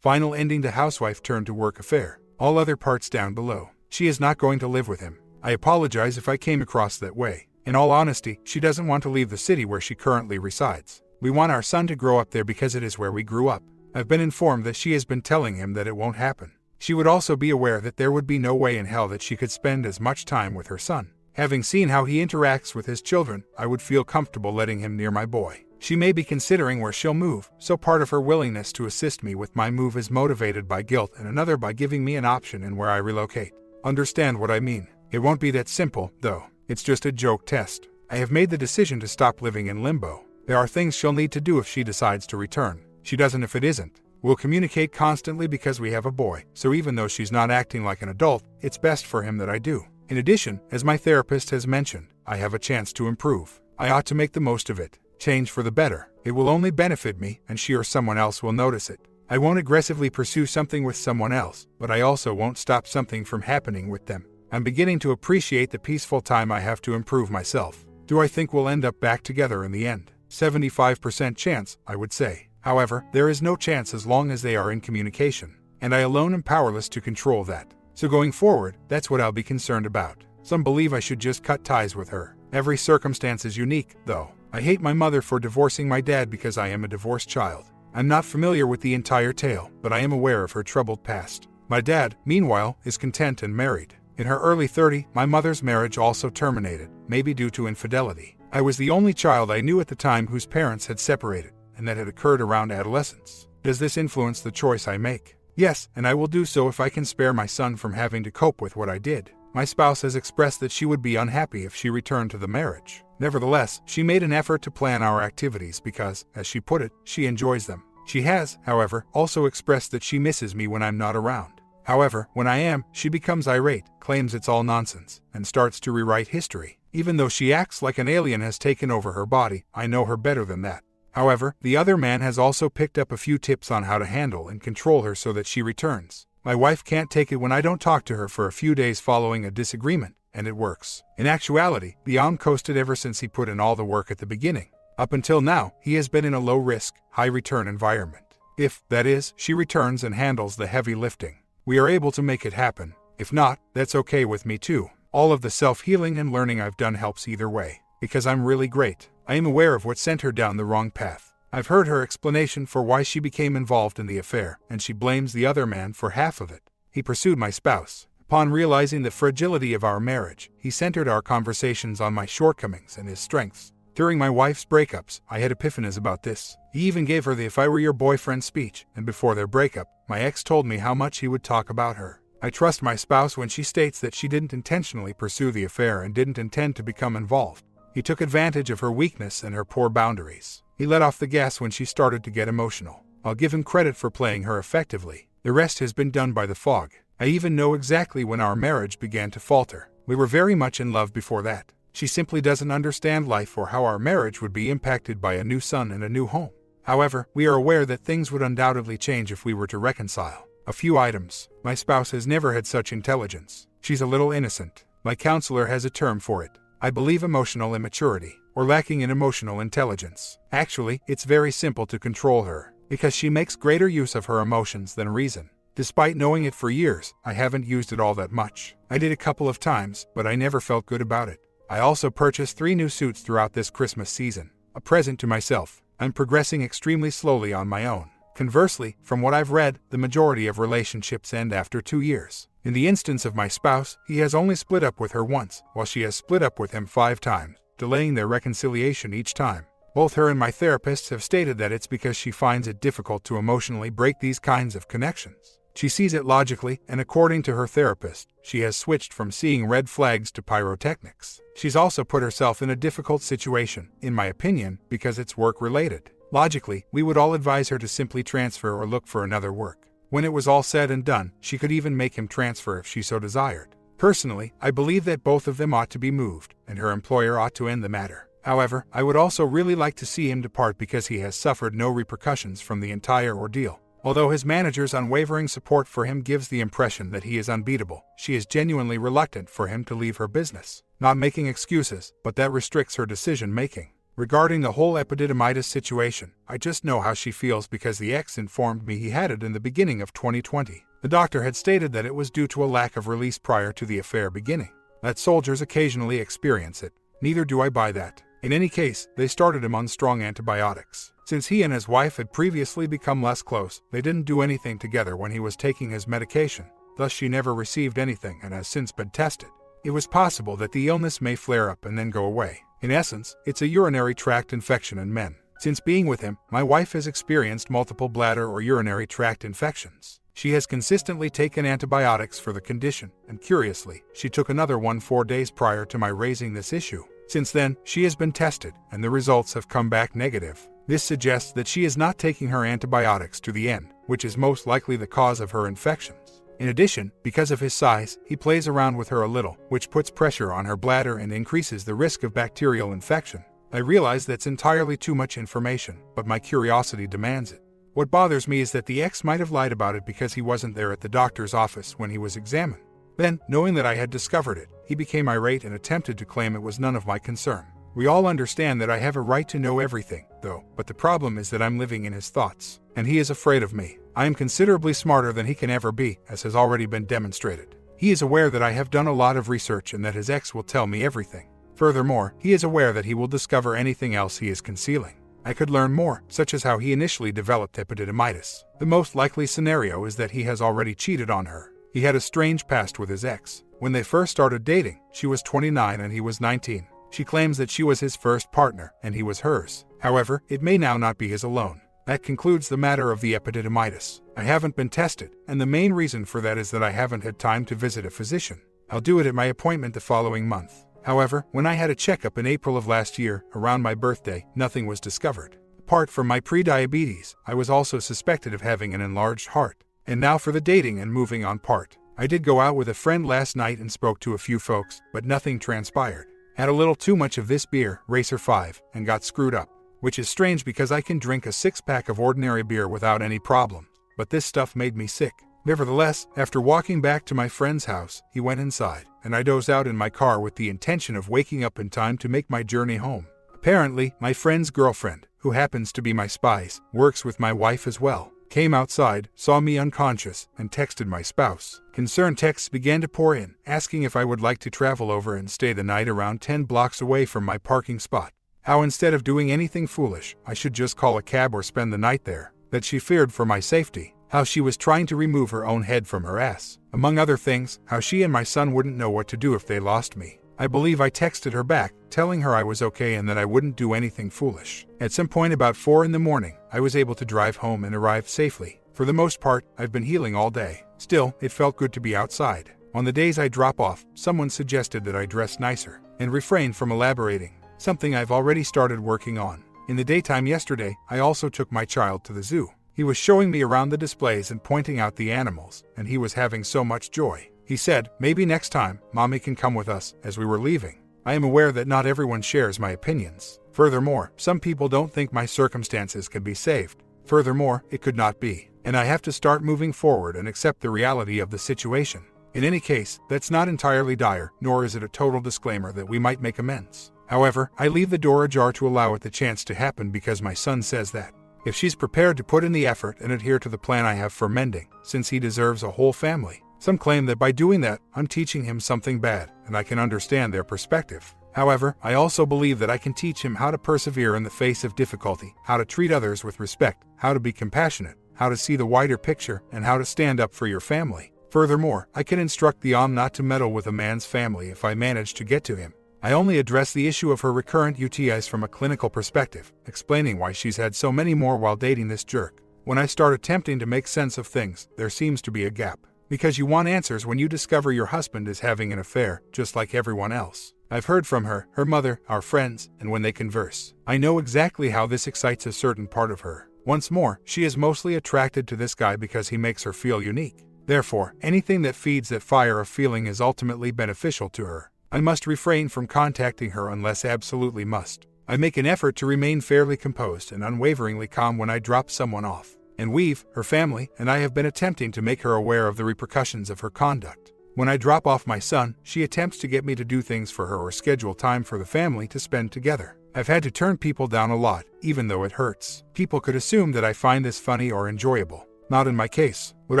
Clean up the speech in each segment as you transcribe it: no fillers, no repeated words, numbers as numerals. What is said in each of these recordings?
Final ending to housewife turned to work affair. All other parts down below. She is not going to live with him. I apologize if I came across that way. In all honesty, she doesn't want to leave the city where she currently resides. We want our son to grow up there because it is where we grew up. I've been informed that she has been telling him that it won't happen. She would also be aware that there would be no way in hell that she could spend as much time with her son. Having seen how he interacts with his children, I would feel comfortable letting him near my boy. She may be considering where she'll move, so part of her willingness to assist me with my move is motivated by guilt and another by giving me an option in where I relocate. Understand what I mean? It won't be that simple, though. It's just a joke test. I have made the decision to stop living in limbo. There are things she'll need to do if she decides to return. She doesn't if it isn't. We'll communicate constantly because we have a boy, so even though she's not acting like an adult, it's best for him that I do. In addition, as my therapist has mentioned, I have a chance to improve. I ought to make the most of it. Change for the better. It will only benefit me, and she or someone else will notice it. I won't aggressively pursue something with someone else, but I also won't stop something from happening with them. I'm beginning to appreciate the peaceful time I have to improve myself. Do I think we'll end up back together in the end? 75% chance, I would say. However, there is no chance as long as they are in communication, and I alone am powerless to control that. So going forward, that's what I'll be concerned about. Some believe I should just cut ties with her. Every circumstance is unique, though. I hate my mother for divorcing my dad because I am a divorced child. I'm not familiar with the entire tale, but I am aware of her troubled past. My dad, meanwhile, is content and married. In her early 30s, my mother's marriage also terminated, maybe due to infidelity. I was the only child I knew at the time whose parents had separated, and that had occurred around adolescence. Does this influence the choice I make? Yes, and I will do so if I can spare my son from having to cope with what I did. My spouse has expressed that she would be unhappy if she returned to the marriage. Nevertheless, she made an effort to plan our activities because, as she put it, she enjoys them. She has, however, also expressed that she misses me when I'm not around. However, when I am, she becomes irate, claims it's all nonsense, and starts to rewrite history. Even though she acts like an alien has taken over her body, I know her better than that. However, the other man has also picked up a few tips on how to handle and control her so that she returns. My wife can't take it when I don't talk to her for a few days following a disagreement, and it works. In actuality, Leon coasted ever since he put in all the work at the beginning. Up until now, he has been in a low-risk, high-return environment. If, that is, she returns and handles the heavy lifting, we are able to make it happen. If not, that's okay with me too. All of the self-healing and learning I've done helps either way. Because I'm really great. I am aware of what sent her down the wrong path. I've heard her explanation for why she became involved in the affair, and she blames the other man for half of it. He pursued my spouse. Upon realizing the fragility of our marriage, he centered our conversations on my shortcomings and his strengths. During my wife's breakups, I had epiphanies about this. He even gave her the "if I were your boyfriend" speech, and before their breakup, my ex told me how much he would talk about her. I trust my spouse when she states that she didn't intentionally pursue the affair and didn't intend to become involved. He took advantage of her weakness and her poor boundaries. He let off the gas when she started to get emotional. I'll give him credit for playing her effectively. The rest has been done by the fog. I even know exactly when our marriage began to falter. We were very much in love before that. She simply doesn't understand life or how our marriage would be impacted by a new son and a new home. However, we are aware that things would undoubtedly change if we were to reconcile. A few items. My spouse has never had such intelligence. She's a little innocent. My counselor has a term for it. I believe emotional immaturity, or lacking in emotional intelligence. Actually, it's very simple to control her, because she makes greater use of her emotions than reason. Despite knowing it for years, I haven't used it all that much. I did a couple of times, but I never felt good about it. I also purchased 3 new suits throughout this Christmas season, a present to myself. I'm progressing extremely slowly on my own. Conversely, from what I've read, the majority of relationships end after 2 years. In the instance of my spouse, he has only split up with her once, while she has split up with him 5 times, delaying their reconciliation each time. Both her and my therapists have stated that it's because she finds it difficult to emotionally break these kinds of connections. She sees it logically, and according to her therapist, she has switched from seeing red flags to pyrotechnics. She's also put herself in a difficult situation, in my opinion, because it's work-related. Logically, we would all advise her to simply transfer or look for another work. When it was all said and done, she could even make him transfer if she so desired. Personally, I believe that both of them ought to be moved, and her employer ought to end the matter. However, I would also really like to see him depart because he has suffered no repercussions from the entire ordeal. Although his manager's unwavering support for him gives the impression that he is unbeatable, she is genuinely reluctant for him to leave her business. Not making excuses, but that restricts her decision-making. Regarding the whole epididymitis situation, I just know how she feels because the ex informed me he had it in the beginning of 2020. The doctor had stated that it was due to a lack of release prior to the affair beginning. That soldiers occasionally experience it. Neither do I buy that. In any case, they started him on strong antibiotics. Since he and his wife had previously become less close, they didn't do anything together when he was taking his medication. Thus she never received anything and has since been tested. It was possible that the illness may flare up and then go away. In essence, it's a urinary tract infection in men. Since being with him, my wife has experienced multiple bladder or urinary tract infections. She has consistently taken antibiotics for the condition, and curiously, she took another one 4 days prior to my raising this issue. Since then, she has been tested, and the results have come back negative. This suggests that she is not taking her antibiotics to the end, which is most likely the cause of her infections. In addition, because of his size, he plays around with her a little, which puts pressure on her bladder and increases the risk of bacterial infection. I realize that's entirely too much information, but my curiosity demands it. What bothers me is that the ex might have lied about it because he wasn't there at the doctor's office when he was examined. Then, knowing that I had discovered it, he became irate and attempted to claim it was none of my concern. We all understand that I have a right to know everything, though, but the problem is that I'm living in his thoughts, and he is afraid of me. I am considerably smarter than he can ever be, as has already been demonstrated. He is aware that I have done a lot of research and that his ex will tell me everything. Furthermore, he is aware that he will discover anything else he is concealing. I could learn more, such as how he initially developed epididymitis. The most likely scenario is that he has already cheated on her. He had a strange past with his ex. When they first started dating, she was 29 and he was 19. She claims that she was his first partner, and he was hers. However, it may now not be his alone. That concludes the matter of the epididymitis. I haven't been tested, and the main reason for that is that I haven't had time to visit a physician. I'll do it at my appointment the following month. However, when I had a checkup in April of last year, around my birthday, nothing was discovered. Apart from my pre-diabetes, I was also suspected of having an enlarged heart. And now for the dating and moving on part. I did go out with a friend last night and spoke to a few folks, but nothing transpired. Had a little too much of this beer, Racer 5, and got screwed up. Which is strange because I can drink a 6-pack of ordinary beer without any problem. But this stuff made me sick. Nevertheless, after walking back to my friend's house, he went inside, and I dozed out in my car with the intention of waking up in time to make my journey home. Apparently, my friend's girlfriend, who happens to be my spies, works with my wife as well, came outside, saw me unconscious, and texted my spouse. Concerned texts began to pour in, asking if I would like to travel over and stay the night around 10 blocks away from my parking spot. How instead of doing anything foolish, I should just call a cab or spend the night there. That she feared for my safety. How she was trying to remove her own head from her ass. Among other things, how she and my son wouldn't know what to do if they lost me. I believe I texted her back, telling her I was okay and that I wouldn't do anything foolish. At some point about 4 in the morning, I was able to drive home and arrive safely. For the most part, I've been healing all day. Still, it felt good to be outside. On the days I drop off, someone suggested that I dress nicer, and refrain from elaborating, something I've already started working on. In the daytime yesterday, I also took my child to the zoo. He was showing me around the displays and pointing out the animals, and he was having so much joy. He said, maybe next time, Mommy can come with us, as we were leaving. I am aware that not everyone shares my opinions. Furthermore, some people don't think my circumstances can be saved. Furthermore, it could not be. And I have to start moving forward and accept the reality of the situation. In any case, that's not entirely dire, nor is it a total disclaimer that we might make amends. However, I leave the door ajar to allow it the chance to happen because my son says that. If she's prepared to put in the effort and adhere to the plan I have for mending, since he deserves a whole family. Some claim that by doing that, I'm teaching him something bad, and I can understand their perspective. However, I also believe that I can teach him how to persevere in the face of difficulty, how to treat others with respect, how to be compassionate, how to see the wider picture, and how to stand up for your family. Furthermore, I can instruct the not to meddle with a man's family if I manage to get to him. I only address the issue of her recurrent UTIs from a clinical perspective, explaining why she's had so many more while dating this jerk. When I start attempting to make sense of things, there seems to be a gap. Because you want answers when you discover your husband is having an affair, just like everyone else. I've heard from her, her mother, our friends, and when they converse. I know exactly how this excites a certain part of her. Once more, she is mostly attracted to this guy because he makes her feel unique. Therefore, anything that feeds that fire of feeling is ultimately beneficial to her. I must refrain from contacting her unless absolutely must. I make an effort to remain fairly composed and unwaveringly calm when I drop someone off. And Weave, her family, and I have been attempting to make her aware of the repercussions of her conduct. When I drop off my son, she attempts to get me to do things for her or schedule time for the family to spend together. I've had to turn people down a lot, even though it hurts. People could assume that I find this funny or enjoyable. Not in my case. Would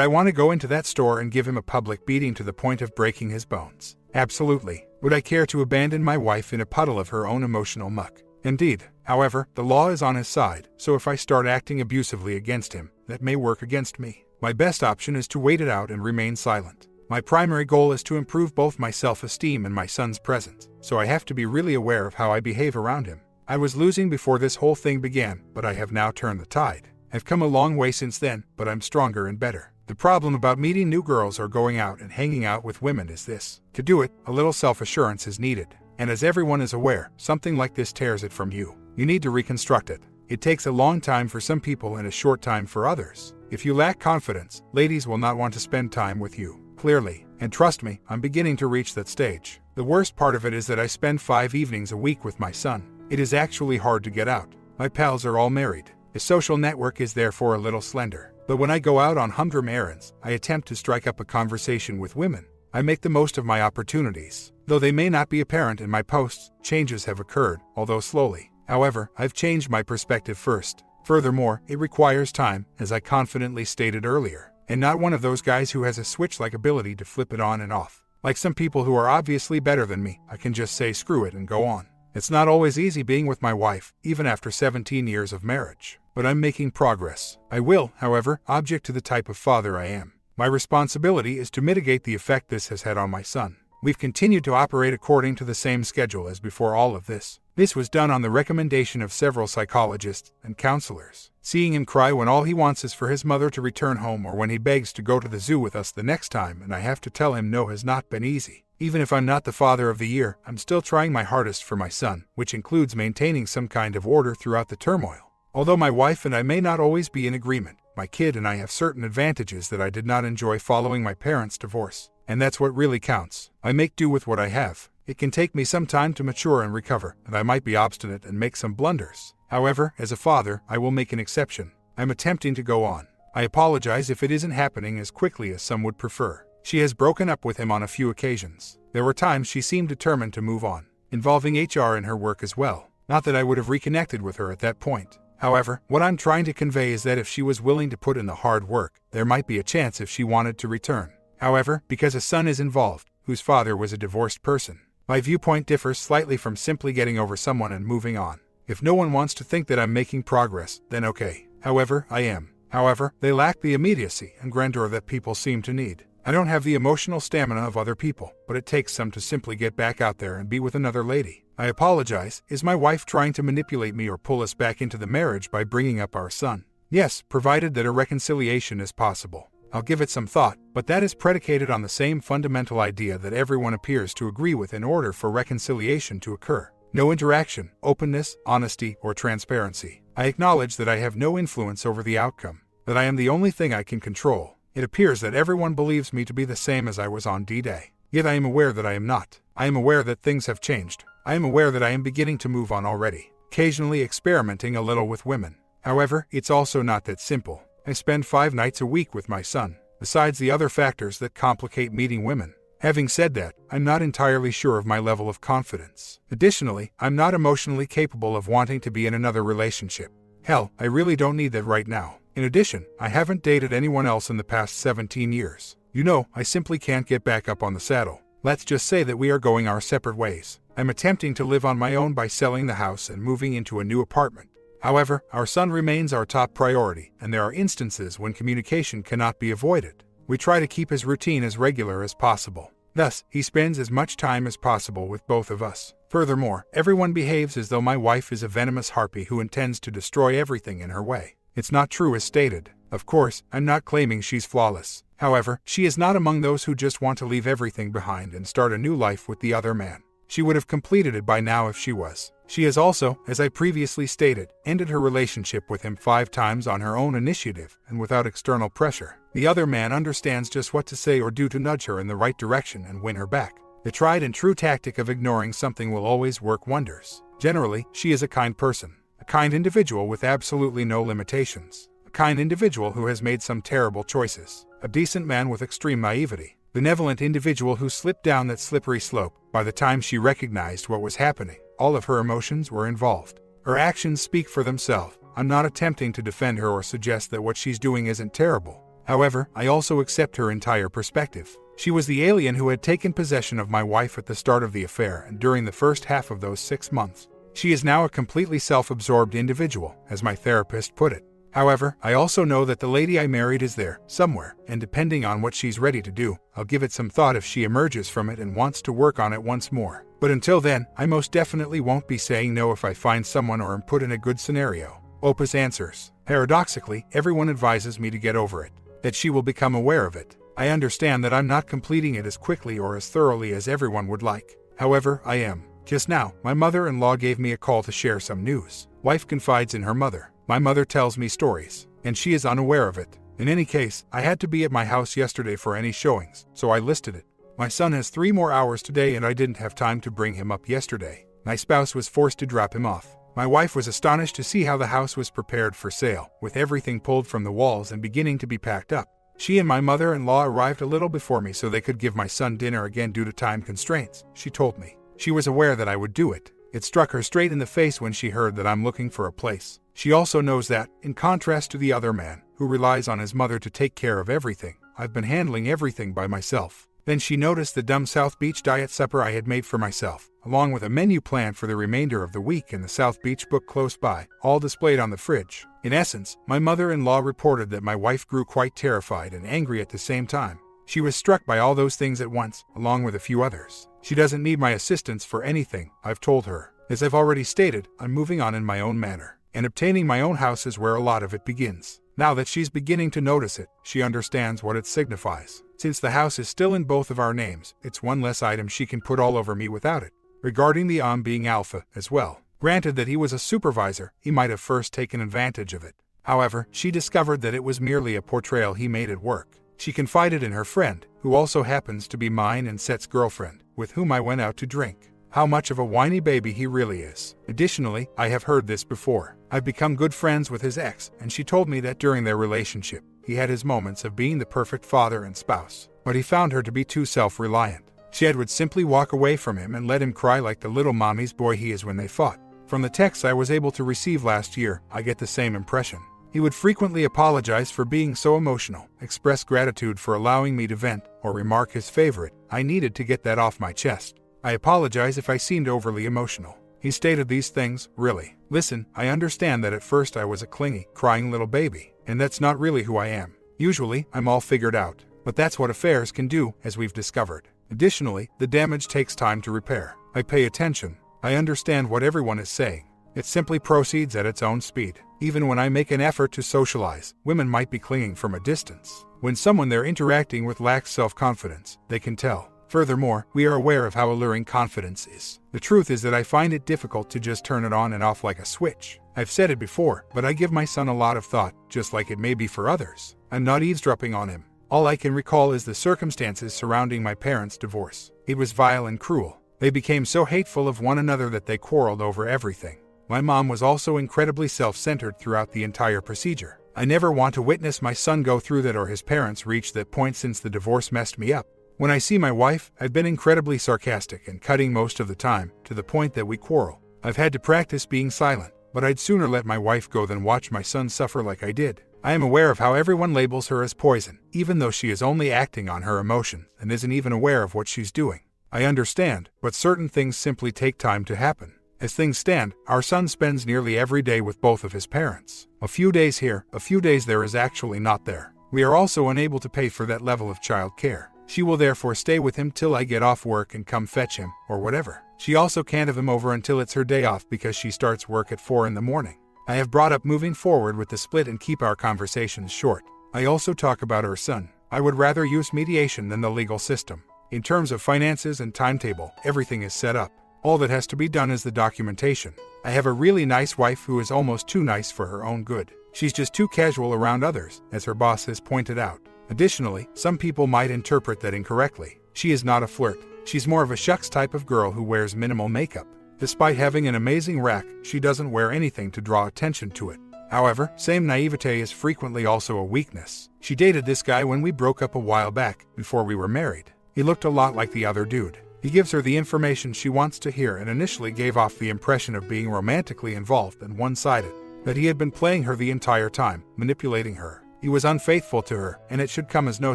I want to go into that store and give him a public beating to the point of breaking his bones? Absolutely. Would I care to abandon my wife in a puddle of her own emotional muck? Indeed. However, the law is on his side, so if I start acting abusively against him, that may work against me. My best option is to wait it out and remain silent. My primary goal is to improve both my self-esteem and my son's presence, so I have to be really aware of how I behave around him. I was losing before this whole thing began, but I have now turned the tide. I've come a long way since then, but I'm stronger and better. The problem about meeting new girls or going out and hanging out with women is this. To do it, a little self-assurance is needed. And as everyone is aware, something like this tears it from you. You need to reconstruct it. It takes a long time for some people and a short time for others. If you lack confidence, ladies will not want to spend time with you. Clearly. And trust me, I'm beginning to reach that stage. The worst part of it is that I spend 5 evenings a week with my son. It is actually hard to get out. My pals are all married. The social network is therefore a little slender. But when I go out on humdrum errands, I attempt to strike up a conversation with women. I make the most of my opportunities. Though they may not be apparent in my posts, changes have occurred, although slowly. However, I've changed my perspective first. Furthermore, it requires time, as I confidently stated earlier, and not one of those guys who has a switch-like ability to flip it on and off. Like some people who are obviously better than me, I can just say screw it and go on. It's not always easy being with my wife, even after 17 years of marriage. But I'm making progress. I will, however, object to the type of father I am. My responsibility is to mitigate the effect this has had on my son. We've continued to operate according to the same schedule as before all of this. This was done on the recommendation of several psychologists and counselors. Seeing him cry when all he wants is for his mother to return home or when he begs to go to the zoo with us the next time and I have to tell him no has not been easy. Even if I'm not the father of the year, I'm still trying my hardest for my son, which includes maintaining some kind of order throughout the turmoil. Although my wife and I may not always be in agreement, my kid and I have certain advantages that I did not enjoy following my parents' divorce. And that's what really counts. I make do with what I have. It can take me some time to mature and recover, and I might be obstinate and make some blunders. However, as a father, I will make an exception. I'm attempting to go on. I apologize if it isn't happening as quickly as some would prefer. She has broken up with him on a few occasions. There were times she seemed determined to move on, involving HR in her work as well. Not that I would have reconnected with her at that point. However, what I'm trying to convey is that if she was willing to put in the hard work, there might be a chance if she wanted to return. However, because a son is involved, whose father was a divorced person, my viewpoint differs slightly from simply getting over someone and moving on. If no one wants to think that I'm making progress, then okay. However, I am. However, they lack the immediacy and grandeur that people seem to need. I don't have the emotional stamina of other people, but it takes some to simply get back out there and be with another lady. I apologize. Is my wife trying to manipulate me or pull us back into the marriage by bringing up our son? Yes, provided that a reconciliation is possible. I'll give it some thought, but that is predicated on the same fundamental idea that everyone appears to agree with in order for reconciliation to occur. No interaction, openness, honesty, or transparency. I acknowledge that I have no influence over the outcome, that I am the only thing I can control. It appears that everyone believes me to be the same as I was on D-Day. Yet I am aware that I am not. I am aware that things have changed. I am aware that I am beginning to move on already, occasionally experimenting a little with women. However, it's also not that simple. I spend 5 nights a week with my son, besides the other factors that complicate meeting women. Having said that, I'm not entirely sure of my level of confidence. Additionally, I'm not emotionally capable of wanting to be in another relationship. Hell, I really don't need that right now. In addition, I haven't dated anyone else in the past 17 years. You know, I simply can't get back up on the saddle. Let's just say that we are going our separate ways. I'm attempting to live on my own by selling the house and moving into a new apartment. However, our son remains our top priority, and there are instances when communication cannot be avoided. We try to keep his routine as regular as possible. Thus, he spends as much time as possible with both of us. Furthermore, everyone behaves as though my wife is a venomous harpy who intends to destroy everything in her way. It's not true as stated. Of course, I'm not claiming she's flawless. However, she is not among those who just want to leave everything behind and start a new life with the other man. She would have completed it by now if she was. She has also, as I previously stated, ended her relationship with him 5 times on her own initiative and without external pressure. The other man understands just what to say or do to nudge her in the right direction and win her back. The tried and true tactic of ignoring something will always work wonders. Generally, she is a kind person, a kind individual with absolutely no limitations, a kind individual who has made some terrible choices, a decent man with extreme naivety. Benevolent individual who slipped down that slippery slope by the time she recognized what was happening. all of her emotions were involved. Her actions speak for themselves. I'm not attempting to defend her or suggest that what she's doing isn't terrible. However, I also accept her entire perspective. She was the alien who had taken possession of my wife at the start of the affair and during the first half of those 6 months. She is now a completely self-absorbed individual, as my therapist put it. However, I also know that the lady I married is there, somewhere, and depending on what she's ready to do, I'll give it some thought if she emerges from it and wants to work on it once more. But until then, I most definitely won't be saying no if I find someone or am put in a good scenario. Opus answers. Paradoxically, everyone advises me to get over it, that she will become aware of it. I understand that I'm not completing it as quickly or as thoroughly as everyone would like. However, I am. Just now, my mother-in-law gave me a call to share some news. Wife confides in her mother. My mother tells me stories, and she is unaware of it. In any case, I had to be at my house yesterday for any showings, so I listed it. My son has 3 more hours today and I didn't have time to bring him up yesterday. My spouse was forced to drop him off. My wife was astonished to see how the house was prepared for sale, with everything pulled from the walls and beginning to be packed up. She and my mother-in-law arrived a little before me so they could give my son dinner again due to time constraints, she told me. She was aware that I would do it. It struck her straight in the face when she heard that I'm looking for a place. She also knows that, in contrast to the other man, who relies on his mother to take care of everything, I've been handling everything by myself. Then she noticed the dumb South Beach diet supper I had made for myself, along with a menu plan for the remainder of the week and the South Beach book close by, all displayed on the fridge. In essence, my mother-in-law reported that my wife grew quite terrified and angry at the same time. She was struck by all those things at once, along with a few others. She doesn't need my assistance for anything, I've told her. As I've already stated, I'm moving on in my own manner, and obtaining my own house is where a lot of it begins. Now that she's beginning to notice it, she understands what it signifies. Since the house is still in both of our names, it's one less item she can put all over me without it. Regarding the being alpha as well. Granted that he was a supervisor, he might have first taken advantage of it. However, she discovered that it was merely a portrayal he made at work. She confided in her friend, who also happens to be mine and Seth's girlfriend, with whom I went out to drink, how much of a whiny baby he really is. Additionally, I have heard this before. I've become good friends with his ex, and she told me that during their relationship, he had his moments of being the perfect father and spouse, but he found her to be too self-reliant. She would simply walk away from him and let him cry like the little mommy's boy he is when they fought. From the texts I was able to receive last year, I get the same impression. He would frequently apologize for being so emotional, express gratitude for allowing me to vent, or remark his favorite, "I needed to get that off my chest. I apologize if I seemed overly emotional." He stated these things, "Really? Listen, I understand that at first I was a clingy, crying little baby, and that's not really who I am. Usually, I'm all figured out, but that's what affairs can do, as we've discovered. Additionally, the damage takes time to repair. I pay attention. I understand what everyone is saying. It simply proceeds at its own speed. Even when I make an effort to socialize, women might be clinging from a distance. When someone they're interacting with lacks self-confidence, they can tell. Furthermore, we are aware of how alluring confidence is. The truth is that I find it difficult to just turn it on and off like a switch. I've said it before, but I give my son a lot of thought, just like it may be for others. I'm not eavesdropping on him. All I can recall is the circumstances surrounding my parents' divorce. It was vile and cruel. They became so hateful of one another that they quarreled over everything. My mom was also incredibly self-centered throughout the entire procedure. I never want to witness my son go through that or his parents reach that point since the divorce messed me up. When I see my wife, I've been incredibly sarcastic and cutting most of the time, to the point that we quarrel. I've had to practice being silent, but I'd sooner let my wife go than watch my son suffer like I did. I am aware of how everyone labels her as poison, even though she is only acting on her emotions and isn't even aware of what she's doing. I understand, but certain things simply take time to happen. As things stand, our son spends nearly every day with both of his parents. A few days here, a few days there is actually not there. We are also unable to pay for that level of child care. She will therefore stay with him till I get off work and come fetch him, or whatever. She also can't have him over until it's her day off because she starts work at 4 in the morning. I have brought up moving forward with the split and keep our conversations short. I also talk about our son. I would rather use mediation than the legal system. In terms of finances and timetable, everything is set up. All that has to be done is the documentation. I have a really nice wife who is almost too nice for her own good. She's just too casual around others, as her boss has pointed out. Additionally, some people might interpret that incorrectly. She is not a flirt. She's more of a shucks type of girl who wears minimal makeup. Despite having an amazing rack, she doesn't wear anything to draw attention to it. However, same naivete is frequently also a weakness. She dated this guy when we broke up a while back, before we were married. He looked a lot like the other dude. He gives her the information she wants to hear and initially gave off the impression of being romantically involved and one-sided, that he had been playing her the entire time, manipulating her. He was unfaithful to her, and it should come as no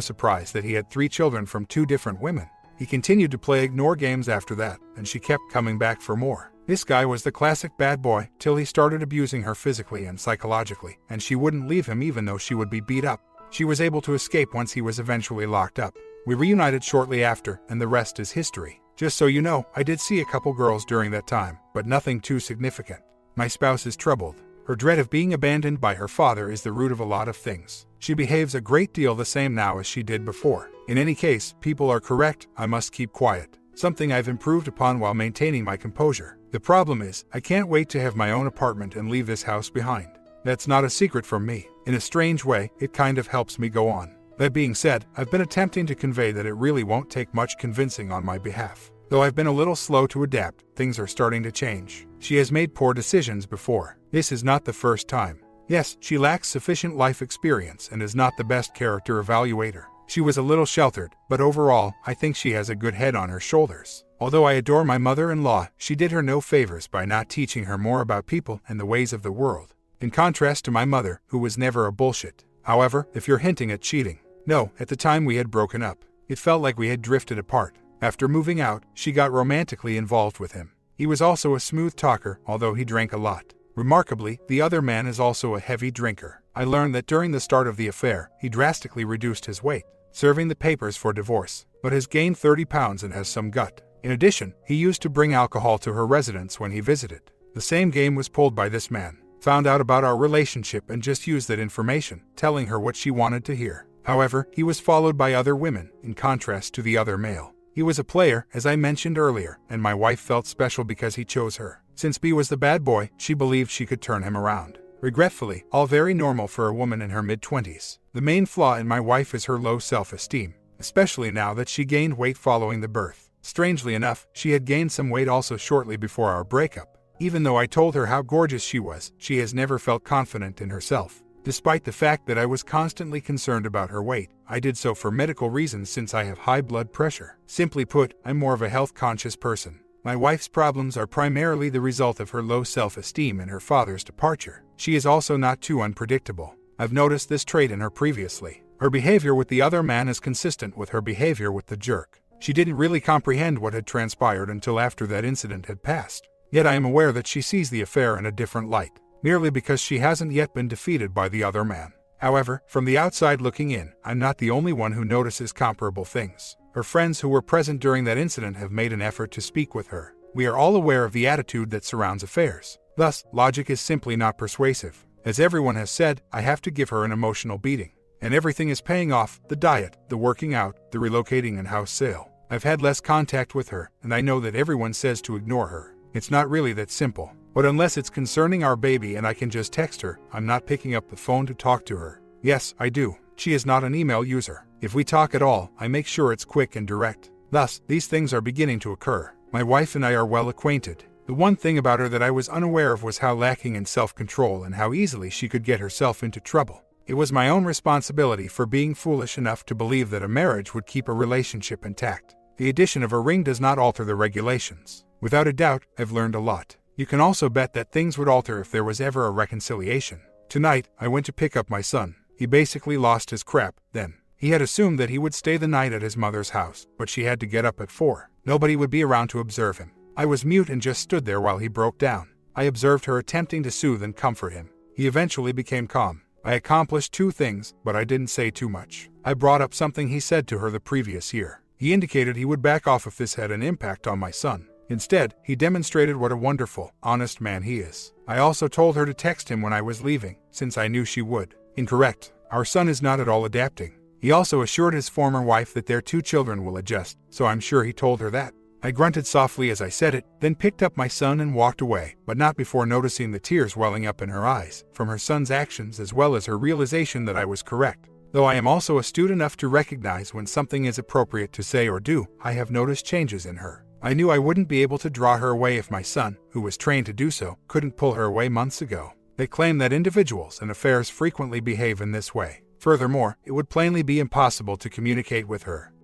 surprise that he had 3 children from 2 different women. He continued to play ignore games after that, and she kept coming back for more. This guy was the classic bad boy till he started abusing her physically and psychologically, and she wouldn't leave him even though she would be beat up. She was able to escape once he was eventually locked up. We reunited shortly after, and the rest is history. Just so you know, I did see a couple girls during that time, but nothing too significant. My spouse is troubled. Her dread of being abandoned by her father is the root of a lot of things. She behaves a great deal the same now as she did before. In any case, people are correct, I must keep quiet. Something I've improved upon while maintaining my composure. The problem is, I can't wait to have my own apartment and leave this house behind. That's not a secret from me. In a strange way, it kind of helps me go on. That being said, I've been attempting to convey that it really won't take much convincing on my behalf. Though I've been a little slow to adapt, things are starting to change. She has made poor decisions before. This is not the first time. Yes, she lacks sufficient life experience and is not the best character evaluator. She was a little sheltered, but overall, I think she has a good head on her shoulders. Although I adore my mother-in-law, she did her no favors by not teaching her more about people and the ways of the world. In contrast to my mother, who was never a bullshit. However, if you're hinting at cheating. No, at the time we had broken up. It felt like we had drifted apart. After moving out, she got romantically involved with him. He was also a smooth talker, although he drank a lot. Remarkably, the other man is also a heavy drinker. I learned that during the start of the affair, he drastically reduced his weight, serving the papers for divorce, but has gained 30 pounds and has some gut. In addition, he used to bring alcohol to her residence when he visited. The same game was pulled by this man. Found out about our relationship and just used that information, telling her what she wanted to hear. However, he was followed by other women, in contrast to the other male. He was a player, as I mentioned earlier, and my wife felt special because he chose her. Since B was the bad boy, she believed she could turn him around. Regretfully, all very normal for a woman in her mid-20s. The main flaw in my wife is her low self-esteem, especially now that she gained weight following the birth. Strangely enough, she had gained some weight also shortly before our breakup. Even though I told her how gorgeous she was, she has never felt confident in herself. Despite the fact that I was constantly concerned about her weight, I did so for medical reasons since I have high blood pressure. Simply put, I'm more of a health-conscious person. My wife's problems are primarily the result of her low self-esteem and her father's departure. She is also not too unpredictable. I've noticed this trait in her previously. Her behavior with the other man is consistent with her behavior with the jerk. She didn't really comprehend what had transpired until after that incident had passed. Yet I am aware that she sees the affair in a different light, merely because she hasn't yet been defeated by the other man. However, from the outside looking in, I'm not the only one who notices comparable things. Her friends who were present during that incident have made an effort to speak with her. We are all aware of the attitude that surrounds affairs. Thus, logic is simply not persuasive. As everyone has said, I have to give her an emotional beating. And everything is paying off: the diet, the working out, the relocating and house sale. I've had less contact with her, and I know that everyone says to ignore her. It's not really that simple. But unless it's concerning our baby and I can just text her, I'm not picking up the phone to talk to her. Yes, I do. She is not an email user. If we talk at all, I make sure it's quick and direct. Thus, these things are beginning to occur. My wife and I are well acquainted. The one thing about her that I was unaware of was how lacking in self-control and how easily she could get herself into trouble. It was my own responsibility for being foolish enough to believe that a marriage would keep a relationship intact. The addition of a ring does not alter the regulations. Without a doubt, I've learned a lot. You can also bet that things would alter if there was ever a reconciliation. Tonight, I went to pick up my son. He basically lost his crap then. He had assumed that he would stay the night at his mother's house, but she had to get up at 4. Nobody would be around to observe him. I was mute and just stood there while he broke down. I observed her attempting to soothe and comfort him. He eventually became calm. I accomplished 2 things, but I didn't say too much. I brought up something he said to her the previous year. He indicated he would back off if this had an impact on my son. Instead, he demonstrated what a wonderful, honest man he is. I also told her to text him when I was leaving, since I knew she would. Incorrect. Our son is not at all adapting. He also assured his former wife that their 2 children will adjust, so I'm sure he told her that. I grunted softly as I said it, then picked up my son and walked away, but not before noticing the tears welling up in her eyes, from her son's actions as well as her realization that I was correct. Though I am also astute enough to recognize when something is appropriate to say or do, I have noticed changes in her. I knew I wouldn't be able to draw her away if my son, who was trained to do so, couldn't pull her away months ago. They claim that individuals and affairs frequently behave in this way. Furthermore, it would plainly be impossible to communicate with her.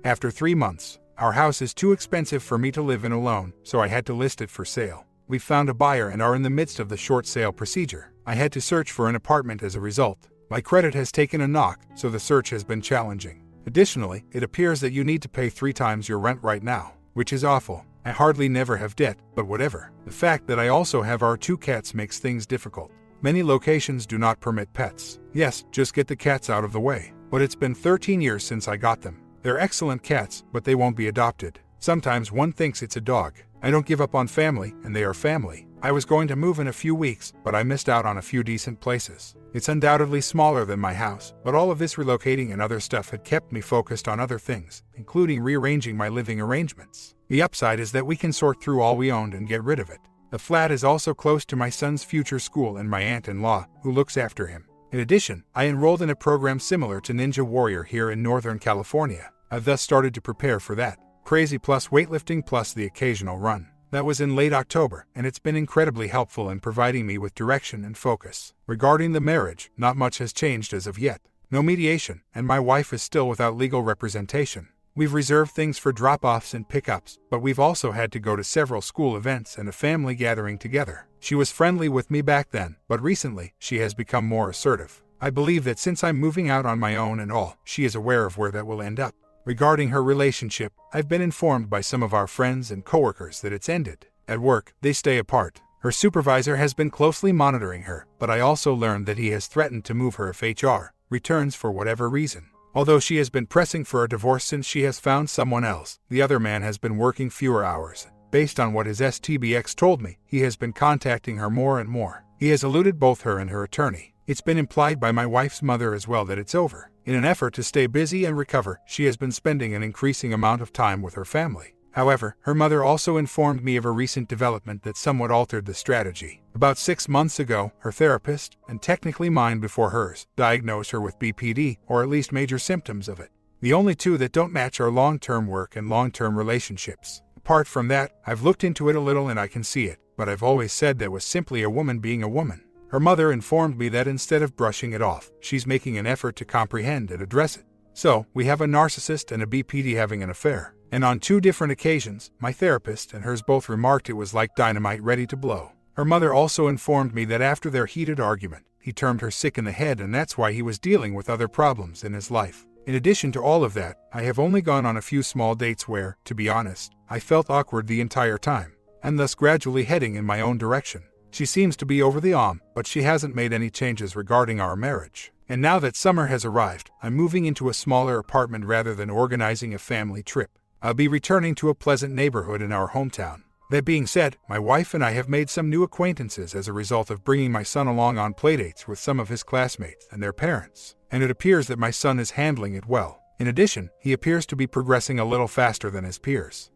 After 3 months, Our house is too expensive for me to live in alone, so I had to list it for sale. We found a buyer and are in the midst of the short sale procedure. I had to search for an apartment as a result. My credit has taken a knock, so the search has been challenging. Additionally, it appears that you need to pay 3 times your rent right now, which is awful. I hardly never have debt, but whatever. The fact that I also have our 2 cats makes things difficult. Many locations do not permit pets. Yes, just get the cats out of the way. But it's been 13 years since I got them. They're excellent cats, but they won't be adopted. Sometimes one thinks it's a dog. I don't give up on family, and they are family. I was going to move in a few weeks, but I missed out on a few decent places. It's undoubtedly smaller than my house, but all of this relocating and other stuff had kept me focused on other things, including rearranging my living arrangements. The upside is that we can sort through all we owned and get rid of it. The flat is also close to my son's future school and my aunt-in-law, who looks after him. In addition, I enrolled in a program similar to Ninja Warrior here in Northern California. I've thus started to prepare for that. Crazy plus weightlifting plus the occasional run. That was in late October, and it's been incredibly helpful in providing me with direction and focus. Regarding the marriage, not much has changed as of yet. No mediation, and my wife is still without legal representation. We've reserved things for drop-offs and pickups, but we've also had to go to several school events and a family gathering together. She was friendly with me back then, but recently, she has become more assertive. I believe that since I'm moving out on my own and all, she is aware of where that will end up. Regarding her relationship, I've been informed by some of our friends and coworkers that it's ended. At work, they stay apart. Her supervisor has been closely monitoring her, but I also learned that he has threatened to move her if HR returns for whatever reason. Although she has been pressing for a divorce since she has found someone else, the other man has been working fewer hours. Based on what his STBX told me, he has been contacting her more and more. He has eluded both her and her attorney. It's been implied by my wife's mother as well that it's over. In an effort to stay busy and recover, she has been spending an increasing amount of time with her family. However, her mother also informed me of a recent development that somewhat altered the strategy. About 6 months ago, her therapist, and technically mine before hers, diagnosed her with BPD, or at least major symptoms of it. The only 2 that don't match are long-term work and long-term relationships. Apart from that, I've looked into it a little and I can see it, but I've always said that was simply a woman being a woman. Her mother informed me that instead of brushing it off, she's making an effort to comprehend and address it. So, we have a narcissist and a BPD having an affair. And on 2 different occasions, my therapist and hers both remarked it was like dynamite ready to blow. Her mother also informed me that after their heated argument, he termed her sick in the head and that's why he was dealing with other problems in his life. In addition to all of that, I have only gone on a few small dates where, to be honest, I felt awkward the entire time, and thus gradually heading in my own direction. She seems to be over the but she hasn't made any changes regarding our marriage. And now that summer has arrived, I'm moving into a smaller apartment rather than organizing a family trip. I'll be returning to a pleasant neighborhood in our hometown. That being said, my wife and I have made some new acquaintances as a result of bringing my son along on playdates with some of his classmates and their parents, and it appears that my son is handling it well. In addition, he appears to be progressing a little faster than his peers.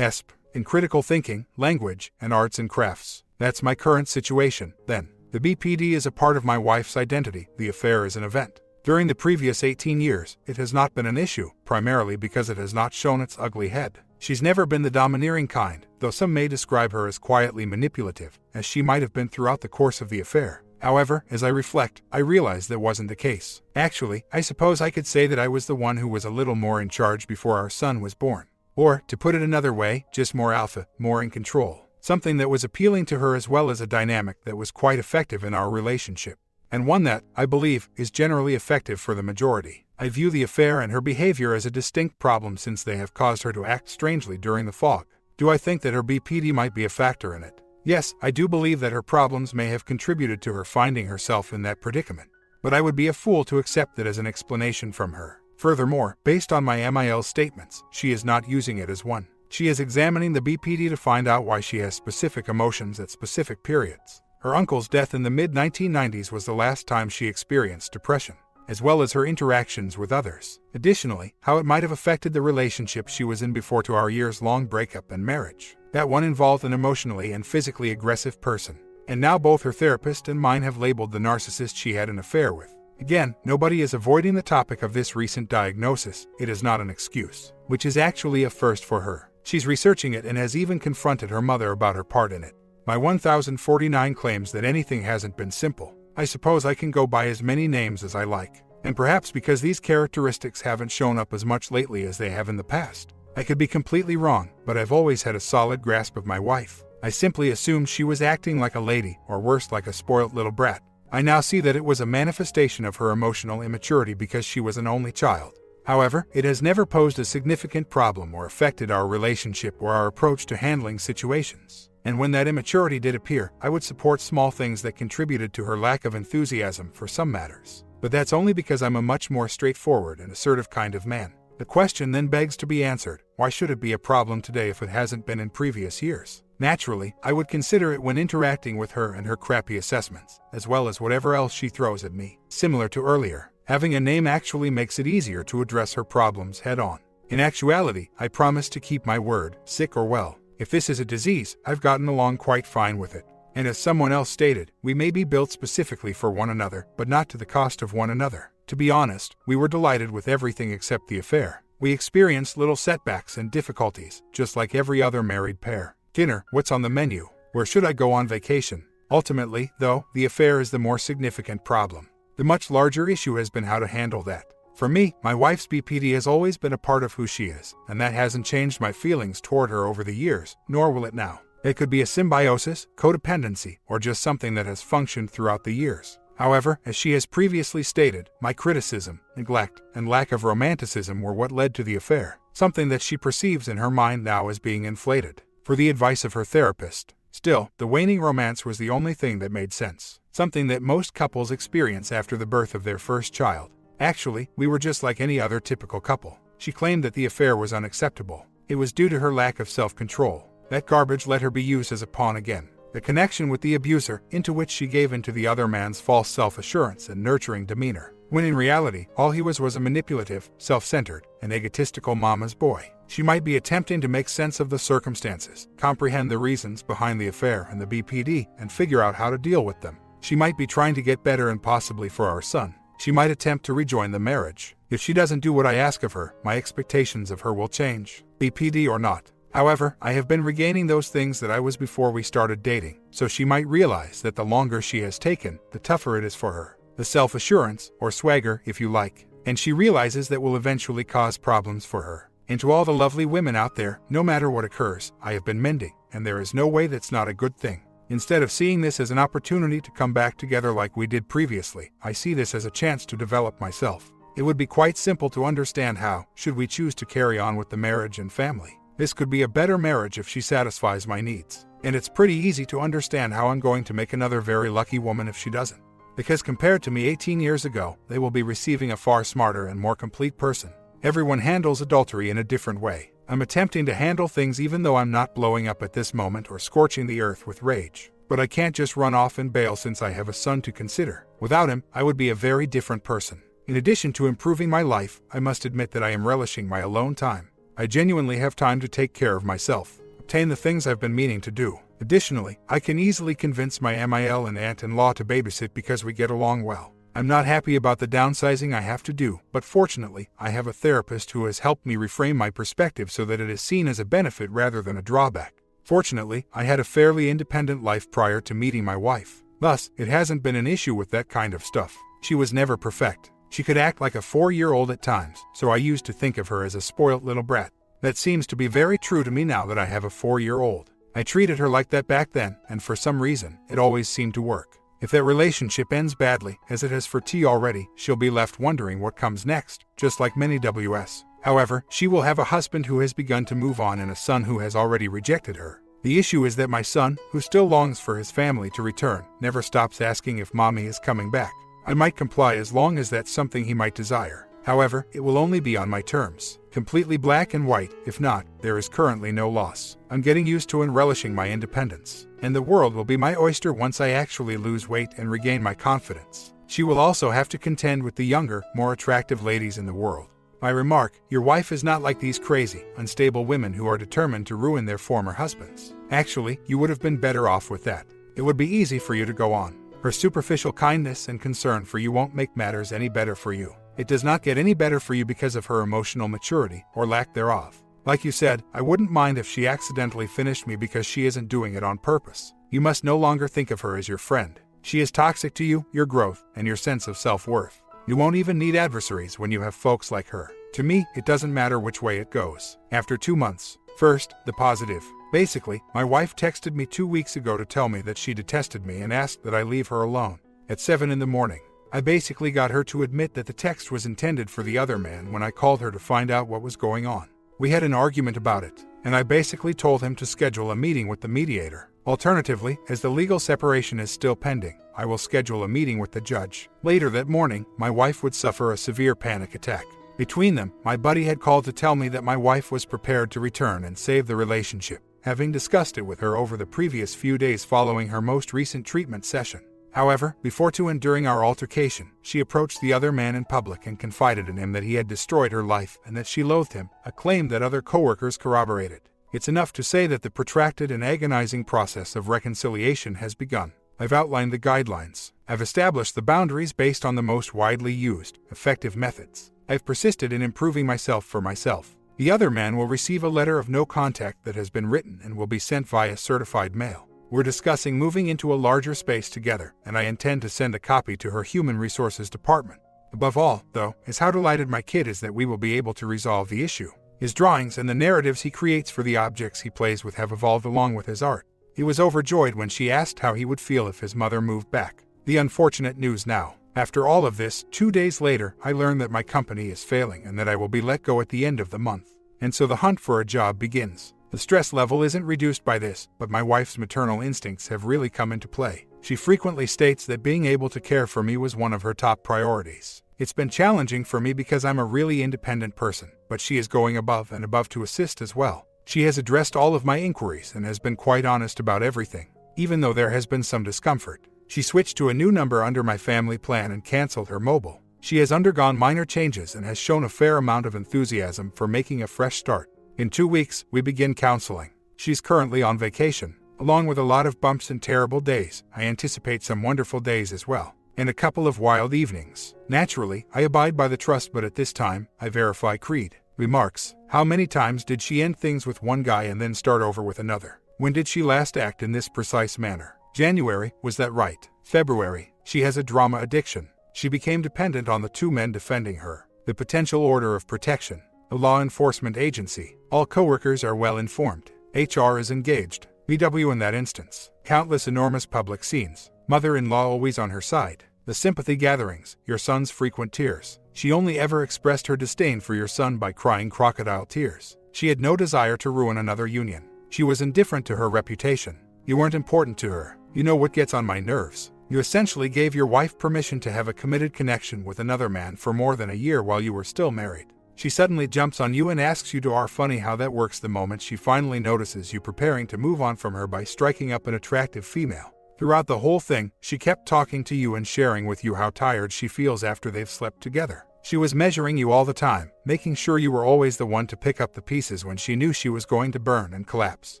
In critical thinking, language, and arts and crafts. That's my current situation, then. The BPD is a part of my wife's identity, the affair is an event. During the previous 18 years, it has not been an issue, primarily because it has not shown its ugly head. She's never been the domineering kind, though some may describe her as quietly manipulative, as she might have been throughout the course of the affair. However, as I reflect, I realize that wasn't the case. Actually, I suppose I could say that I was the one who was a little more in charge before our son was born. Or, to put it another way, just more alpha, more in control. Something that was appealing to her as well as a dynamic that was quite effective in our relationship. And one that, I believe, is generally effective for the majority. I view the affair and her behavior as a distinct problem since they have caused her to act strangely during the fog. Do I think that her BPD might be a factor in it? Yes, I do believe that her problems may have contributed to her finding herself in that predicament. But I would be a fool to accept it as an explanation from her. Furthermore, based on my MIL statements, she is not using it as one. She is examining the BPD to find out why she has specific emotions at specific periods. Her uncle's death in the mid-1990s was the last time she experienced depression, as well as her interactions with others. Additionally, how it might have affected the relationship she was in before to our years-long breakup and marriage. That one involved an emotionally and physically aggressive person. And now both her therapist and mine have labeled the narcissist she had an affair with. Again, nobody is avoiding the topic of this recent diagnosis. It is not an excuse, which is actually a first for her. She's researching it and has even confronted her mother about her part in it. My 1049 claims that anything hasn't been simple. I suppose I can go by as many names as I like. And perhaps because these characteristics haven't shown up as much lately as they have in the past. I could be completely wrong, but I've always had a solid grasp of my wife. I simply assumed she was acting like a lady, or worse, like a spoilt little brat. I now see that it was a manifestation of her emotional immaturity because she was an only child. However, it has never posed a significant problem or affected our relationship or our approach to handling situations. And when that immaturity did appear, I would support small things that contributed to her lack of enthusiasm for some matters. But that's only because I'm a much more straightforward and assertive kind of man. The question then begs to be answered, why should it be a problem today if it hasn't been in previous years? Naturally, I would consider it when interacting with her and her crappy assessments, as well as whatever else she throws at me. Similar to earlier, having a name actually makes it easier to address her problems head-on. In actuality, I promise to keep my word, sick or well. If this is a disease, I've gotten along quite fine with it. And as someone else stated, we may be built specifically for one another, but not to the cost of one another. To be honest, we were delighted with everything except the affair. We experienced little setbacks and difficulties, just like every other married pair. Dinner, what's on the menu? Where should I go on vacation? Ultimately, though, the affair is the more significant problem. The much larger issue has been how to handle that. For me, my wife's BPD has always been a part of who she is, and that hasn't changed my feelings toward her over the years, nor will it now. It could be a symbiosis, codependency, or just something that has functioned throughout the years. However, as she has previously stated, my criticism, neglect, and lack of romanticism were what led to the affair, something that she perceives in her mind now as being inflated. For the advice of her therapist, still, the waning romance was the only thing that made sense, something that most couples experience after the birth of their first child. Actually, we were just like any other typical couple. She claimed that the affair was unacceptable. It was due to her lack of self-control. That garbage let her be used as a pawn again. The connection with the abuser, into which she gave into the other man's false self-assurance and nurturing demeanor, when in reality, all he was a manipulative, self-centered, and egotistical mama's boy. She might be attempting to make sense of the circumstances, comprehend the reasons behind the affair and the BPD, and figure out how to deal with them. She might be trying to get better and possibly for our son. She might attempt to rejoin the marriage. If she doesn't do what I ask of her, my expectations of her will change, BPD or not. However, I have been regaining those things that I was before we started dating, so she might realize that the longer she has taken, the tougher it is for her. The self-assurance, or swagger if you like, and she realizes that will eventually cause problems for her. And to all the lovely women out there, no matter what occurs, I have been mending, and there is no way that's not a good thing. Instead of seeing this as an opportunity to come back together like we did previously, I see this as a chance to develop myself. It would be quite simple to understand how, should we choose to carry on with the marriage and family. This could be a better marriage if she satisfies my needs. And it's pretty easy to understand how I'm going to make another very lucky woman if she doesn't. Because compared to me 18 years ago, they will be receiving a far smarter and more complete person. Everyone handles adultery in a different way. I'm attempting to handle things even though I'm not blowing up at this moment or scorching the earth with rage. But I can't just run off and bail since I have a son to consider. Without him, I would be a very different person. In addition to improving my life, I must admit that I am relishing my alone time. I genuinely have time to take care of myself, obtain the things I've been meaning to do. Additionally, I can easily convince my MIL and aunt-in-law to babysit because we get along well. I'm not happy about the downsizing I have to do, but fortunately, I have a therapist who has helped me reframe my perspective so that it is seen as a benefit rather than a drawback. Fortunately, I had a fairly independent life prior to meeting my wife. Thus, it hasn't been an issue with that kind of stuff. She was never perfect. She could act like a 4-year-old at times, so I used to think of her as a spoilt little brat. That seems to be very true to me now that I have a 4-year-old. I treated her like that back then, and for some reason, it always seemed to work. If that relationship ends badly, as it has for T already, she'll be left wondering what comes next, just like many WS. However, she will have a husband who has begun to move on and a son who has already rejected her. The issue is that my son, who still longs for his family to return, never stops asking if mommy is coming back. I might comply as long as that's something he might desire. However, it will only be on my terms. Completely black and white, if not, there is currently no loss. I'm getting used to and relishing my independence. And the world will be my oyster once I actually lose weight and regain my confidence. She will also have to contend with the younger, more attractive ladies in the world. My remark, your wife is not like these crazy, unstable women who are determined to ruin their former husbands. Actually, you would have been better off with that. It would be easy for you to go on. Her superficial kindness and concern for you won't make matters any better for you. It does not get any better for you because of her emotional maturity, or lack thereof. Like you said, I wouldn't mind if she accidentally finished me because she isn't doing it on purpose. You must no longer think of her as your friend. She is toxic to you, your growth, and your sense of self-worth. You won't even need adversaries when you have folks like her. To me, it doesn't matter which way it goes. After 2 months. First, the positive. Basically, my wife texted me 2 weeks ago to tell me that she detested me and asked that I leave her alone. At 7 in the morning. I basically got her to admit that the text was intended for the other man when I called her to find out what was going on. We had an argument about it, and I basically told him to schedule a meeting with the mediator. Alternatively, as the legal separation is still pending, I will schedule a meeting with the judge. Later that morning, my wife would suffer a severe panic attack. Between them, my buddy had called to tell me that my wife was prepared to return and save the relationship, having discussed it with her over the previous few days following her most recent treatment session. However, before to and during our altercation, she approached the other man in public and confided in him that he had destroyed her life and that she loathed him, a claim that other coworkers corroborated. It's enough to say that the protracted and agonizing process of reconciliation has begun. I've outlined the guidelines. I've established the boundaries based on the most widely used, effective methods. I've persisted in improving myself for myself. The other man will receive a letter of no contact that has been written and will be sent via certified mail. We're discussing moving into a larger space together, and I intend to send a copy to her human resources department. Above all, though, is how delighted my kid is that we will be able to resolve the issue. His drawings and the narratives he creates for the objects he plays with have evolved along with his art. He was overjoyed when she asked how he would feel if his mother moved back. The unfortunate news now. After all of this, 2 days later, I learn that my company is failing and that I will be let go at the end of the month. And so the hunt for a job begins. The stress level isn't reduced by this, but my wife's maternal instincts have really come into play. She frequently states that being able to care for me was one of her top priorities. It's been challenging for me because I'm a really independent person, but she is going above and above to assist as well. She has addressed all of my inquiries and has been quite honest about everything, even though there has been some discomfort. She switched to a new number under my family plan and canceled her mobile. She has undergone minor changes and has shown a fair amount of enthusiasm for making a fresh start. In 2 weeks, we begin counseling. She's currently on vacation. Along with a lot of bumps and terrible days, I anticipate some wonderful days as well, and a couple of wild evenings. Naturally, I abide by the trust, but at this time, I verify creed. Remarks: how many times did she end things with one guy and then start over with another? When did she last act in this precise manner? January, was that right? February, she has a drama addiction. She became dependent on the 2 men defending her. The potential order of protection. A law enforcement agency. All coworkers are well informed. HR is engaged. VW in that instance. Countless enormous public scenes. Mother-in-law always on her side. The sympathy gatherings. Your son's frequent tears. She only ever expressed her disdain for your son by crying crocodile tears. She had no desire to ruin another union. She was indifferent to her reputation. You weren't important to her. You know what gets on my nerves? You essentially gave your wife permission to have a committed connection with another man for more than a year while you were still married. She suddenly jumps on you and asks you to are funny how that works the moment she finally notices you preparing to move on from her by striking up an attractive female. Throughout the whole thing, she kept talking to you and sharing with you how tired she feels after they've slept together. She was measuring you all the time, making sure you were always the one to pick up the pieces when she knew she was going to burn and collapse.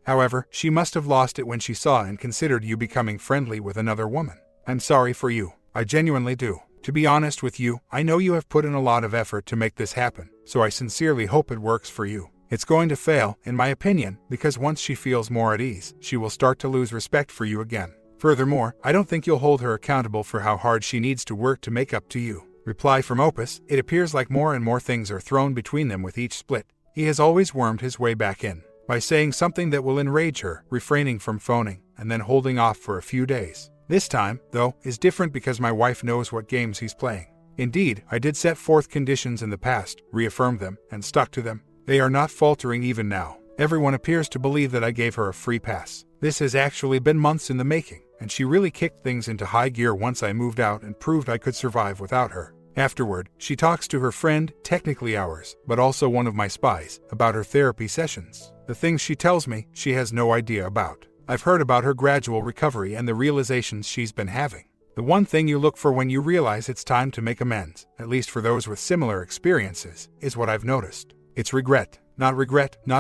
However, she must have lost it when she saw and considered you becoming friendly with another woman. I'm sorry for you. I genuinely do. To be honest with you, I know you have put in a lot of effort to make this happen, so I sincerely hope it works for you. It's going to fail, in my opinion, because once she feels more at ease, she will start to lose respect for you again. Furthermore, I don't think you'll hold her accountable for how hard she needs to work to make up to you. Reply from Opus: it appears like more and more things are thrown between them with each split. He has always wormed his way back in, by saying something that will enrage her, refraining from phoning, and then holding off for a few days. This time, though, is different because my wife knows what games he's playing. Indeed, I did set forth conditions in the past, reaffirmed them, and stuck to them. They are not faltering even now. Everyone appears to believe that I gave her a free pass. This has actually been months in the making, and she really kicked things into high gear once I moved out and proved I could survive without her. Afterward, she talks to her friend, technically ours, but also one of my spies, about her therapy sessions. The things she tells me, she has no idea about. I've heard about her gradual recovery and the realizations she's been having. The one thing you look for when you realize it's time to make amends, at least for those with similar experiences, is what I've noticed. It's regret, not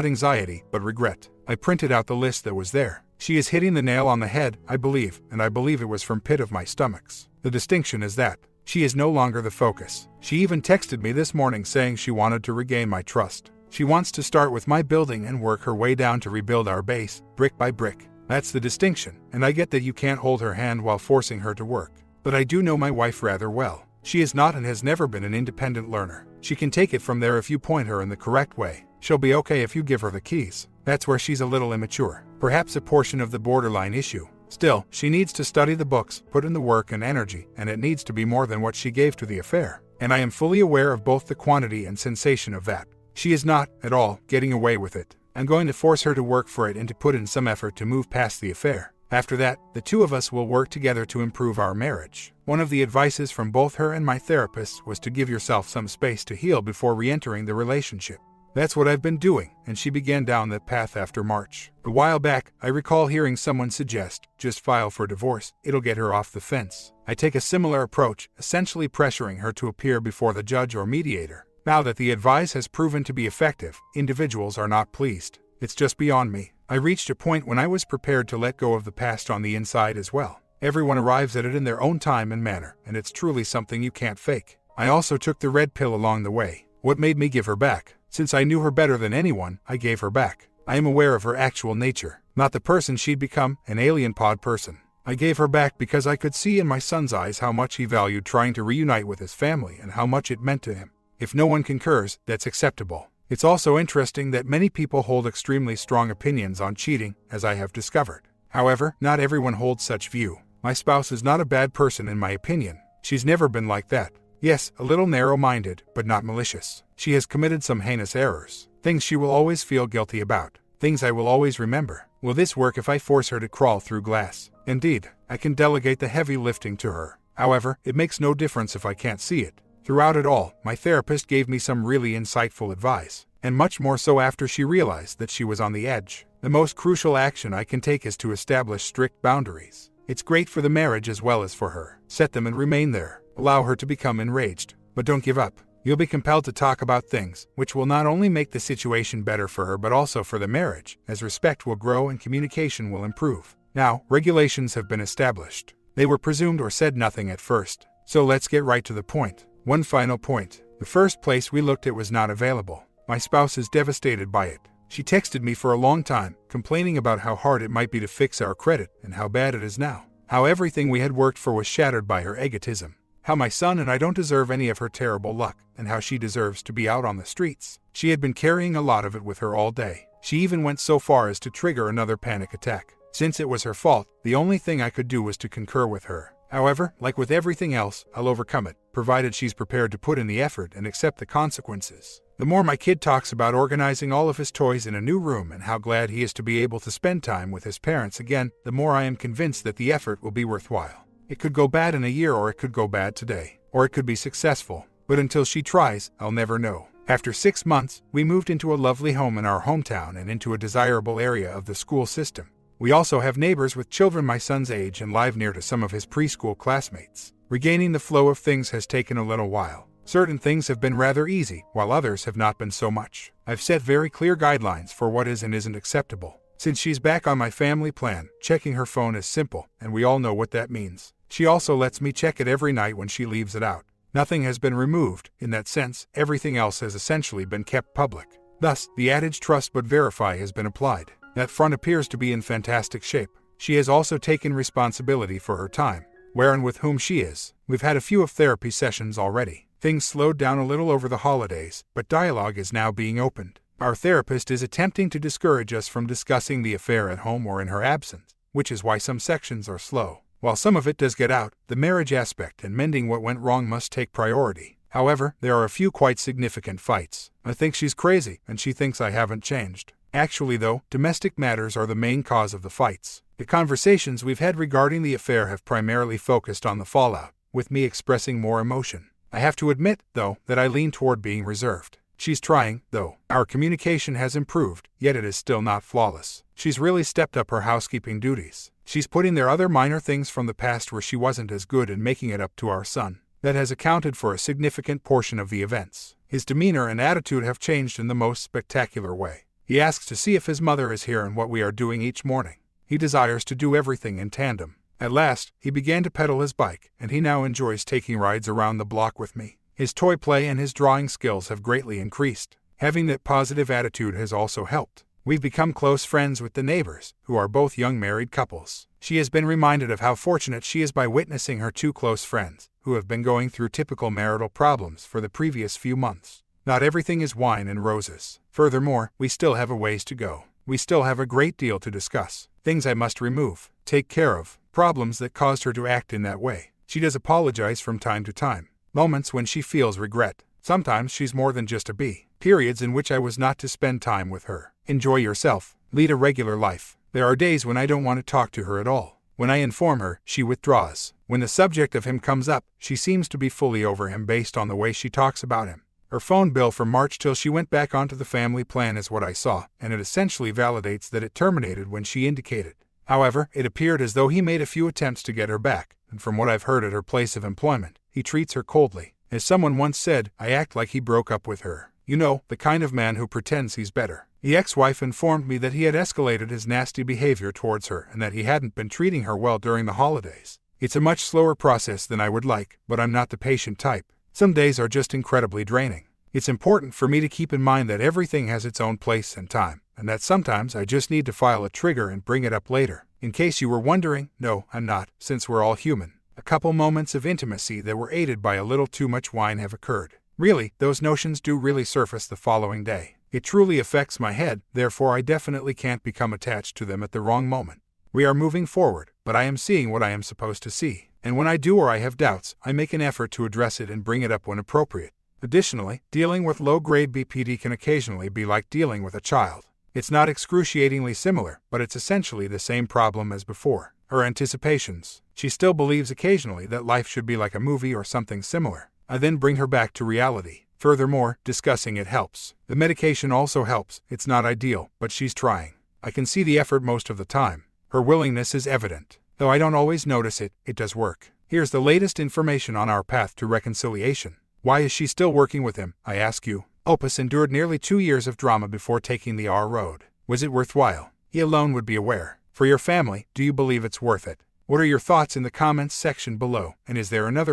anxiety, but regret. I printed out the list that was there. She is hitting the nail on the head, I believe, and I believe it was from pit of my stomachs. The distinction is that she is no longer the focus. She even texted me this morning saying she wanted to regain my trust. She wants to start with my building and work her way down to rebuild our base, brick by brick. That's the distinction, and I get that you can't hold her hand while forcing her to work. But I do know my wife rather well. She is not and has never been an independent learner. She can take it from there if you point her in the correct way. She'll be okay if you give her the keys. That's where she's a little immature. Perhaps a portion of the borderline issue. Still, she needs to study the books, put in the work and energy, and it needs to be more than what she gave to the affair. And I am fully aware of both the quantity and sensation of that. She is not, at all, getting away with it. I'm going to force her to work for it and to put in some effort to move past the affair. After that, the two of us will work together to improve our marriage. One of the advices from both her and my therapist was to give yourself some space to heal before re-entering the relationship. That's what I've been doing, and she began down that path after March. A while back, I recall hearing someone suggest, just file for divorce, it'll get her off the fence. I take a similar approach, essentially pressuring her to appear before the judge or mediator. Now that the advice has proven to be effective, individuals are not pleased. It's just beyond me. I reached a point when I was prepared to let go of the past on the inside as well. Everyone arrives at it in their own time and manner, and it's truly something you can't fake. I also took the red pill along the way. What made me give her back? Since I knew her better than anyone, I gave her back. I am aware of her actual nature, not the person she'd become, an alien pod person. I gave her back because I could see in my son's eyes how much he valued trying to reunite with his family and how much it meant to him. If no one concurs, that's acceptable. It's also interesting that many people hold extremely strong opinions on cheating, as I have discovered. However, not everyone holds such view. My spouse is not a bad person in my opinion. She's never been like that. Yes, a little narrow-minded, but not malicious. She has committed some heinous errors. Things she will always feel guilty about. Things I will always remember. Will this work if I force her to crawl through glass? Indeed, I can delegate the heavy lifting to her. However, it makes no difference if I can't see it. Throughout it all, my therapist gave me some really insightful advice, and much more so after she realized that she was on the edge. The most crucial action I can take is to establish strict boundaries. It's great for the marriage as well as for her. Set them and remain there. Allow her to become enraged, but don't give up. You'll be compelled to talk about things, which will not only make the situation better for her but also for the marriage, as respect will grow and communication will improve. Now, regulations have been established. They were presumed or said nothing at first. So let's get right to the point. One final point. The first place we looked at was not available. My spouse is devastated by it. She texted me for a long time, complaining about how hard it might be to fix our credit and how bad it is now. How everything we had worked for was shattered by her egotism. How my son and I don't deserve any of her terrible luck, and how she deserves to be out on the streets. She had been carrying a lot of it with her all day. She even went so far as to trigger another panic attack. Since it was her fault, the only thing I could do was to concur with her. However, like with everything else, I'll overcome it, provided she's prepared to put in the effort and accept the consequences. The more my kid talks about organizing all of his toys in a new room and how glad he is to be able to spend time with his parents again, the more I am convinced that the effort will be worthwhile. It could go bad in a year, or it could go bad today, or it could be successful. But until she tries, I'll never know. After 6 months, we moved into a lovely home in our hometown and into a desirable area of the school system. We also have neighbors with children my son's age and live near to some of his preschool classmates. Regaining the flow of things has taken a little while. Certain things have been rather easy, while others have not been so much. I've set very clear guidelines for what is and isn't acceptable. Since she's back on my family plan, checking her phone is simple, and we all know what that means. She also lets me check it every night when she leaves it out. Nothing has been removed. In that sense, everything else has essentially been kept public. Thus, the adage trust but verify has been applied. That front appears to be in fantastic shape. She has also taken responsibility for her time, where and with whom she is. We've had a few of therapy sessions already. Things slowed down a little over the holidays, but dialogue is now being opened. Our therapist is attempting to discourage us from discussing the affair at home or in her absence, which is why some sections are slow. While some of it does get out, the marriage aspect and mending what went wrong must take priority. However, there are a few quite significant fights. I think she's crazy, and she thinks I haven't changed. Actually though, domestic matters are the main cause of the fights. The conversations we've had regarding the affair have primarily focused on the fallout, with me expressing more emotion. I have to admit, though, that I lean toward being reserved. She's trying, though. Our communication has improved, yet it is still not flawless. She's really stepped up her housekeeping duties. She's putting there other minor things from the past where she wasn't as good and making it up to our son. That has accounted for a significant portion of the events. His demeanor and attitude have changed in the most spectacular way. He asks to see if his mother is here and what we are doing each morning. He desires to do everything in tandem. At last, he began to pedal his bike, and he now enjoys taking rides around the block with me. His toy play and his drawing skills have greatly increased. Having that positive attitude has also helped. We've become close friends with the neighbors, who are both young married couples. She has been reminded of how fortunate she is by witnessing her two close friends, who have been going through typical marital problems for the previous few months. Not everything is wine and roses. Furthermore, we still have a ways to go. We still have a great deal to discuss. Things I must remove, take care of, problems that caused her to act in that way. She does apologize from time to time. Moments when she feels regret. Sometimes she's more than just a bee. Periods in which I was not to spend time with her. Enjoy yourself. Lead a regular life. There are days when I don't want to talk to her at all. When I inform her, she withdraws. When the subject of him comes up, she seems to be fully over him based on the way she talks about him. Her phone bill from March till she went back onto the family plan is what I saw, and it essentially validates that it terminated when she indicated. However, it appeared as though he made a few attempts to get her back, and from what I've heard at her place of employment, he treats her coldly. As someone once said, I act like he broke up with her. You know, the kind of man who pretends he's better. The ex-wife informed me that he had escalated his nasty behavior towards her and that he hadn't been treating her well during the holidays. It's a much slower process than I would like, but I'm not the patient type. Some days are just incredibly draining. It's important for me to keep in mind that everything has its own place and time, and that sometimes I just need to file a trigger and bring it up later. In case you were wondering, no, I'm not, since we're all human. A couple moments of intimacy that were aided by a little too much wine have occurred. Really, those notions do really surface the following day. It truly affects my head, therefore I definitely can't become attached to them at the wrong moment. We are moving forward, but I am seeing what I am supposed to see. And when I do or I have doubts, I make an effort to address it and bring it up when appropriate. Additionally, dealing with low-grade BPD can occasionally be like dealing with a child. It's not excruciatingly similar, but it's essentially the same problem as before. Her anticipations. She still believes occasionally that life should be like a movie or something similar. I then bring her back to reality. Furthermore, discussing it helps. The medication also helps. It's not ideal, but she's trying. I can see the effort most of the time. Her willingness is evident. Though I don't always notice it, it does work. Here's the latest information on our path to reconciliation. Why is she still working with him, I ask you? Opus endured nearly 2 years of drama before taking the R road. Was it worthwhile? He alone would be aware. For your family, do you believe it's worth it? What are your thoughts in the comments section below, and is there another